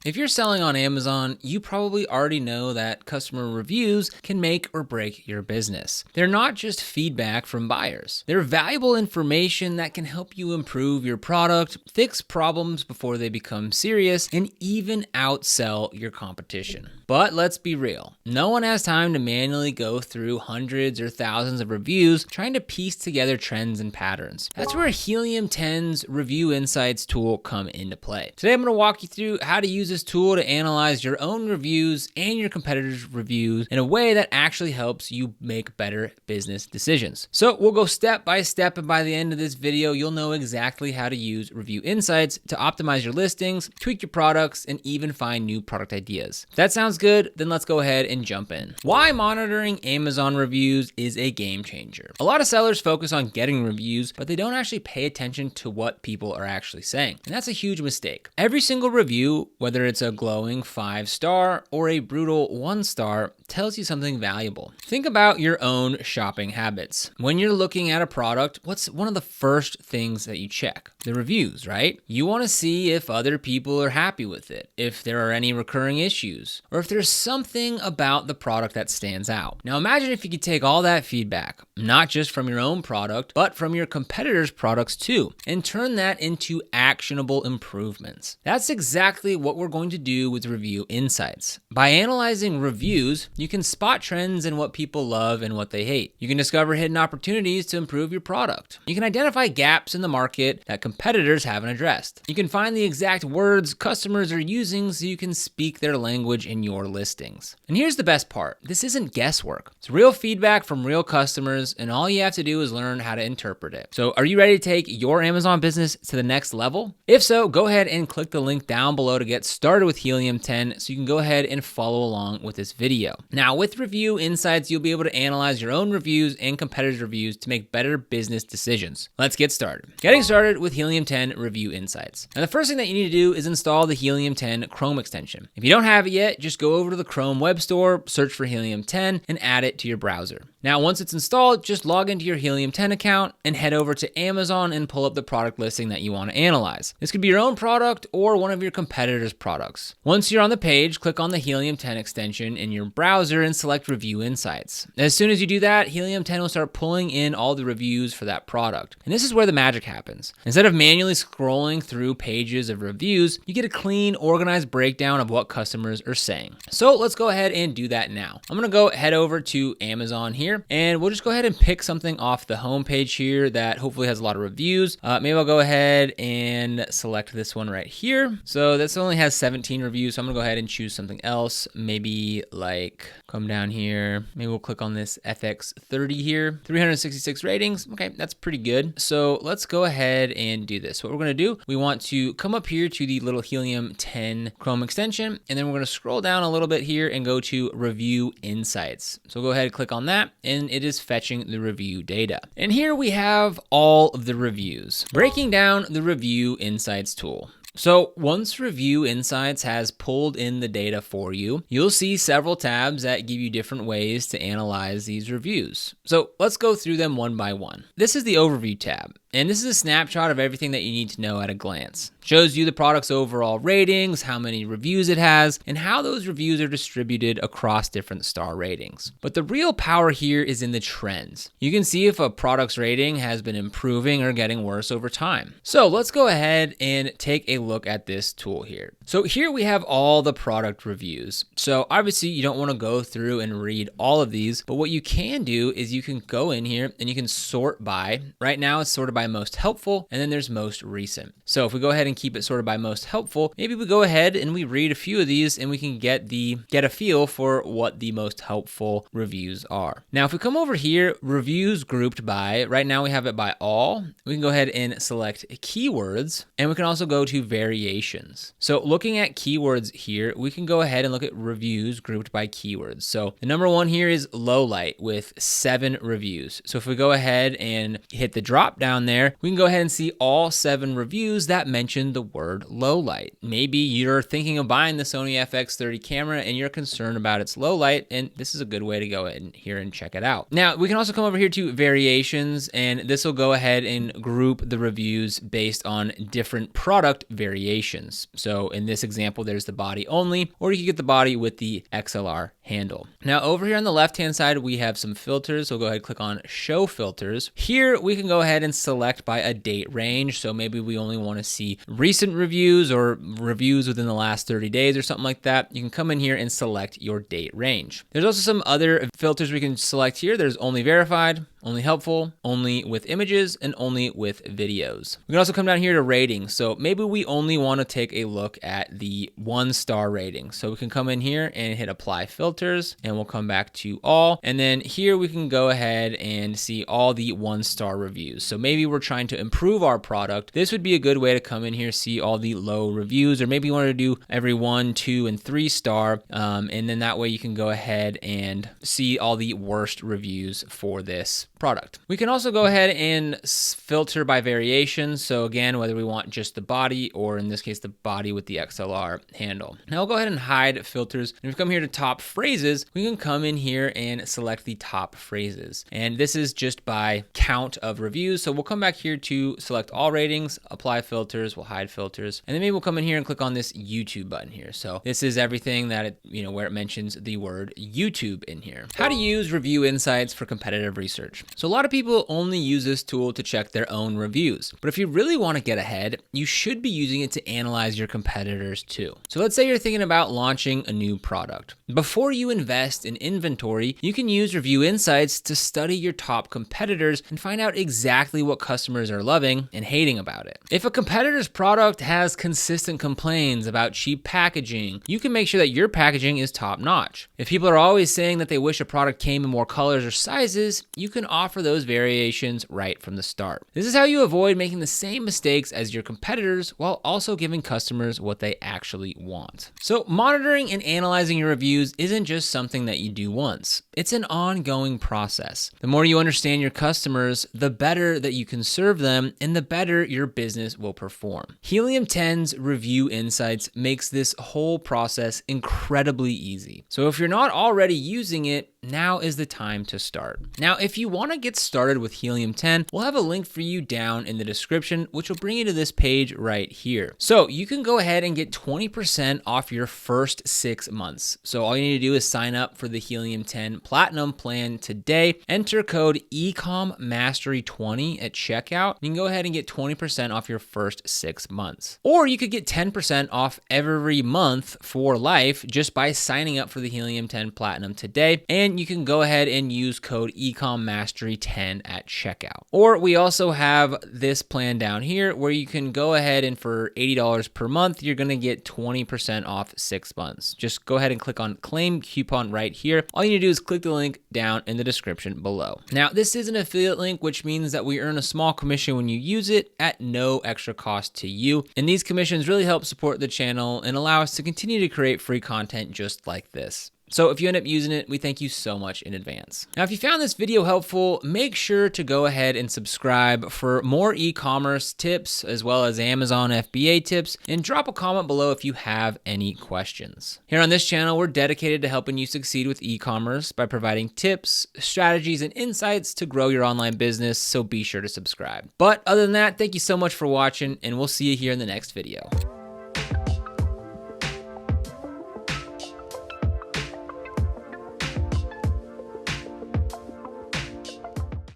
If you're selling on Amazon, you probably already know that customer reviews can make or break your business. They're not just feedback from buyers. They're valuable information that can help you improve your product, fix problems before they become serious, and even outsell your competition. But let's be real. No one has time to manually go through hundreds or thousands of reviews trying to piece together trends and patterns. That's where Helium 10's Review Insights tool come into play. Today I'm going to walk you through how to use this tool to analyze your own reviews and your competitors' reviews in a way that actually helps you make better business decisions. So we'll go step by step, and by the end of this video, you'll know exactly how to use Review Insights to optimize your listings, tweak your products, and even find new product ideas. If that sounds good, then let's go ahead and jump in. Why monitoring Amazon reviews is a game changer. A lot of sellers focus on getting reviews, but they don't actually pay attention to what people are actually saying. And that's a huge mistake. Every single review, whether it's a glowing 5-star or a brutal 1-star, tells you something valuable. Think about your own shopping habits. When you're looking at a product, what's one of the first things that you check? The reviews, right? You want to see if other people are happy with it, if there are any recurring issues, or if there's something about the product that stands out. Now imagine if you could take all that feedback, not just from your own product, but from your competitors' products too, and turn that into actionable improvements. That's exactly what we're going to do with Review Insights. By analyzing reviews, you can spot trends in what people love and what they hate. You can discover hidden opportunities to improve your product. You can identify gaps in the market that competitors haven't addressed. You can find the exact words customers are using so you can speak their language in your listings. And here's the best part. This isn't guesswork. It's real feedback from real customers, and all you have to do is learn how to interpret it. So are you ready to take your Amazon business to the next level? If so, go ahead and click the link down below to get started with Helium 10 so you can go ahead and follow along with this video. Now, with Review Insights, you'll be able to analyze your own reviews and competitors' reviews to make better business decisions. Let's get started. Getting started with Helium 10 Review Insights. Now, the first thing that you need to do is install the Helium 10 Chrome extension. If you don't have it yet, just go over to the Chrome web store, search for Helium 10, and add it to your browser. Now, once it's installed, just log into your Helium 10 account and head over to Amazon and pull up the product listing that you want to analyze. This could be your own product or one of your competitors' products. Once you're on the page, click on the Helium 10 extension in your browser and select Review Insights. As soon as you do that, Helium 10 will start pulling in all the reviews for that product. And this is where the magic happens. Instead of manually scrolling through pages of reviews, you get a clean, organized breakdown of what customers are saying. So let's go ahead and do that now. I'm gonna go head over to Amazon here, and we'll just go ahead and pick something off the home page here that hopefully has a lot of reviews. Maybe I'll go ahead and select this one right here. So this only has 17 reviews, so I'm gonna go ahead and choose something else. Maybe like come down here. Maybe we'll click on this FX30 here. 366 ratings. Okay, that's pretty good. So let's go ahead and do this. What we're gonna do, we want to come up here to the little Helium 10 Chrome extension, and then we're gonna scroll down a little bit here and go to Review Insights. So go ahead and click on that, and it is fetching the review data. And here we have all of the reviews. Breaking down the Review Insights tool. So once Review Insights has pulled in the data for you, you'll see several tabs that give you different ways to analyze these reviews. So let's go through them one by one. This is the Overview tab, and this is a snapshot of everything that you need to know at a glance. Shows you the product's overall ratings, how many reviews it has, and how those reviews are distributed across different star ratings. But the real power here is in the trends. You can see if a product's rating has been improving or getting worse over time. So let's go ahead and take a look at this tool here. So here we have all the product reviews. So obviously you don't want to go through and read all of these, but what you can do is you can go in here and you can sort by. Right now it's sorted by most helpful, and then there's most recent. So if we go ahead and keep it sorted by most helpful, maybe we go ahead and we read a few of these and we can get a feel for what the most helpful reviews are. Now, if we come over here, reviews grouped by, right now we have it by all. We can go ahead and select keywords, and we can also go to variations. So looking at keywords here, we can go ahead and look at reviews grouped by keywords. So the number one here is low light with 7 reviews. So if we go ahead and hit the drop down there, we can go ahead and see all 7 reviews that mention the word low light. Maybe you're thinking of buying the Sony FX30 camera and you're concerned about its low light, and this is a good way to go ahead and here and check it out. Now, we can also come over here to variations, and this will go ahead and group the reviews based on different product variations. So in this example, there's the body only, or you can get the body with the XLR handle. Now over here on the left-hand side, we have some filters. So we'll go ahead and click on show filters. Here we can go ahead and select by a date range. So maybe we only want to see recent reviews or reviews within the last 30 days or something like that. You can come in here and select your date range. There's also some other filters we can select here. There's only verified, only helpful, only with images, and only with videos. We can also come down here to ratings. So maybe we only want to take a look at the 1-star rating. So we can come in here and hit apply filters, and we'll come back to all. And then here we can go ahead and see all the 1-star reviews. So maybe we're trying to improve our product. This would be a good way to come in here, see all the low reviews, or maybe you want to do every 1, 2, and 3-star. And then that way you can go ahead and see all the worst reviews for this product. We can also go ahead and filter by variation. So again, whether we want just the body, or in this case, the body with the XLR handle. Now we'll go ahead and hide filters. And if we come here to top phrases, we can come in here and select the top phrases. And this is just by count of reviews. So we'll come back here to select all ratings, apply filters, we'll hide filters. And then maybe we'll come in here and click on this YouTube button here. So this is everything that where it mentions the word YouTube in here. How to use review insights for competitive research. So a lot of people only use this tool to check their own reviews, but if you really want to get ahead, you should be using it to analyze your competitors too. So let's say you're thinking about launching a new product. Before you invest in inventory, you can use review insights to study your top competitors and find out exactly what customers are loving and hating about it. If a competitor's product has consistent complaints about cheap packaging, you can make sure that your packaging is top notch. If people are always saying that they wish a product came in more colors or sizes, you can offer those variations right from the start. This is how you avoid making the same mistakes as your competitors while also giving customers what they actually want. So monitoring and analyzing your reviews isn't just something that you do once. It's an ongoing process. The more you understand your customers, the better that you can serve them and the better your business will perform. Helium 10's review insights makes this whole process incredibly easy. So if you're not already using it, now is the time to start. Now, if you want to get started with Helium 10, we'll have a link for you down in the description, which will bring you to this page right here. So you can go ahead and get 20% off your first 6 months. So all you need to do is sign up for the Helium 10 Platinum plan today. Enter code ECOMMastery20 at checkout. You can go ahead and get 20% off your first 6 months. Or you could get 10% off every month for life just by signing up for the Helium 10 Platinum today. And you can go ahead and use code ECOMMastery10 at checkout. Or we also have this plan down here where you can go ahead and for $80 per month, you're going to get 20% off 6 months. Just go ahead and click on claim coupon right here. All you need to do is click the link down in the description below. Now, this is an affiliate link, which means that we earn a small commission when you use it at no extra cost to you. And these commissions really help support the channel and allow us to continue to create free content just like this. So if you end up using it, we thank you so much in advance. Now, if you found this video helpful, make sure to go ahead and subscribe for more e-commerce tips, as well as Amazon FBA tips, and drop a comment below if you have any questions. Here on this channel, we're dedicated to helping you succeed with e-commerce by providing tips, strategies, and insights to grow your online business, so be sure to subscribe. But other than that, thank you so much for watching, and we'll see you here in the next video.